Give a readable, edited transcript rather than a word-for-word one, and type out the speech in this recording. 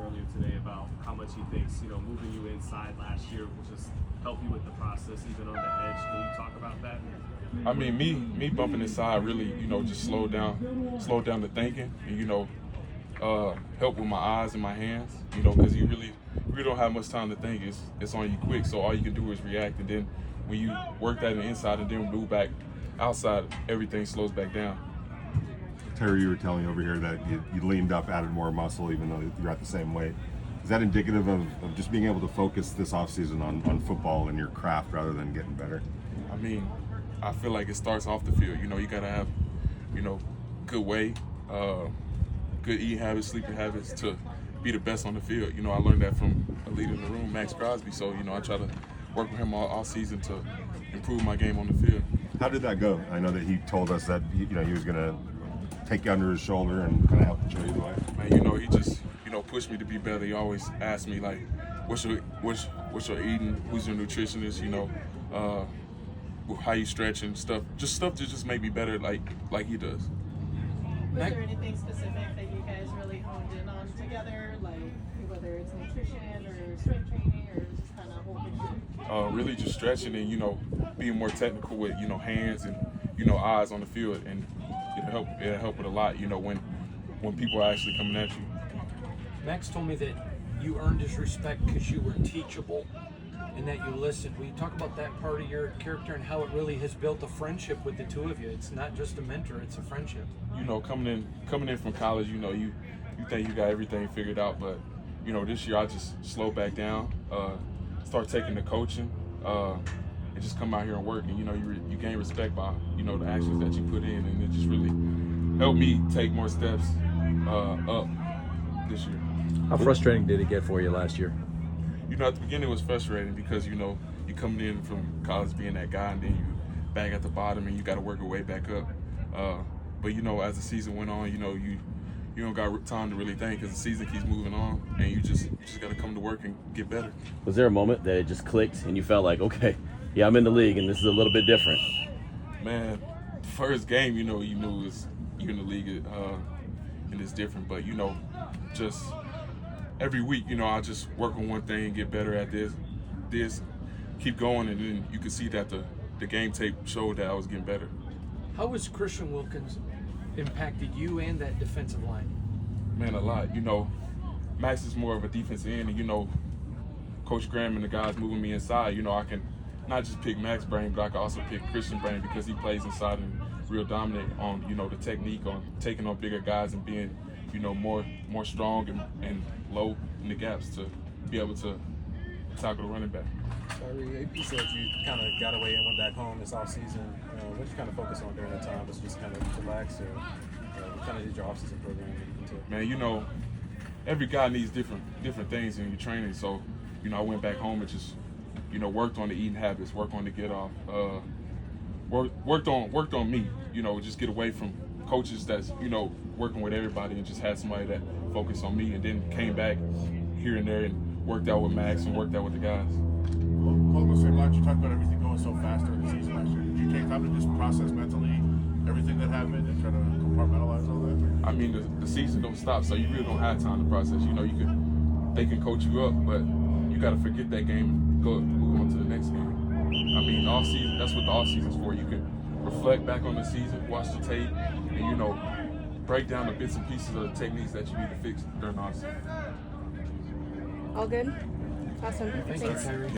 earlier today about how much he thinks, moving you inside last year will just help you with the process, even on the edge. Can you talk about that? I mean, me bumping inside really, just slowed down the thinking, and help with my eyes and my hands, because you really don't have much time to think. It's on you quick, so all you can do is react, and then when you work that in the inside and then move back outside, everything slows back down. Terry, you were telling me over here that you leaned up, added more muscle, even though you're at the same weight. Is that indicative of just being able to focus this offseason on football and your craft rather than getting better? I mean, I feel like it starts off the field. You got to have, good weight, good eating habits, sleeping habits to be the best on the field. I learned that from a leader in the room, Max Crosby. So, I try to work with him all season to improve my game on the field. How did that go? I know that he told us that he was going to take you under his shoulder and kind of help show you the way. Man, he just pushed me to be better. He always asked me like, what's your eating? Who's your nutritionist? How you stretching, stuff to just make me better like he does. Was there anything specific that you guys really honed in on together, like whether it's nutrition or strength training or just kind of whole picture? Really just stretching and being more technical with hands and eyes on the field, and it'll help with a lot when people are actually coming at you. Max told me that you earned his respect because you were teachable and that you listened. Will you talk about that part of your character and how it really has built a friendship with the two of you? It's not just a mentor, it's a friendship. Coming in from college, you think you got everything figured out, but this year I just slowed back down, start taking the coaching, and just come out here and work, and you gain respect by the actions that you put in, and it just really helped me take more steps up this year. How frustrating did it get for you last year? At the beginning it was frustrating because you coming in from college being that guy, and then you back at the bottom and you got to work your way back up. But as the season went on, you don't got time to really think because the season keeps moving on, and you just got to come to work and get better. Was there a moment that it just clicked and you felt like, okay, yeah, I'm in the league and this is a little bit different? Man, first game, you knew you're in the league and it's different. But just every week, I just work on one thing, get better at this, keep going, and then you could see that the game tape showed that I was getting better. How has Christian Wilkins impacted you and that defensive line? Man, a lot. Max is more of a defensive end, and Coach Graham and the guys moving me inside. I can not just pick Max brain, but I can also pick Christian brain because he plays inside and real dominant on the technique, on taking on bigger guys and being more strong and low in the gaps to be able to tackle the running back. Tyree, AP said you kind of got away and went back home this offseason. What did you kind of focus on during that time? Was it just kind of relax, or what kind of did your offseason program into? Man, every guy needs different things in your training. So, I went back home and just, worked on the eating habits, worked on the get off, worked on me. Just get away from coaches that's working with everybody and just had somebody that focused on me, and then came back here and there and worked out with Max and worked out with the guys. Along the same lines, you talked about everything going so fast during the season last year. Did you take time to just process mentally everything that happened and try to compartmentalize all that? I mean, the season don't stop, so you really don't have time to process. They can coach you up, but you got to forget that game and move on to the next game. I mean, off season, that's what the off season's for. You can reflect back on the season, watch the tape, and break down the bits and pieces of the techniques that you need to fix during the off season. All good? Awesome. Thank you, Tyree.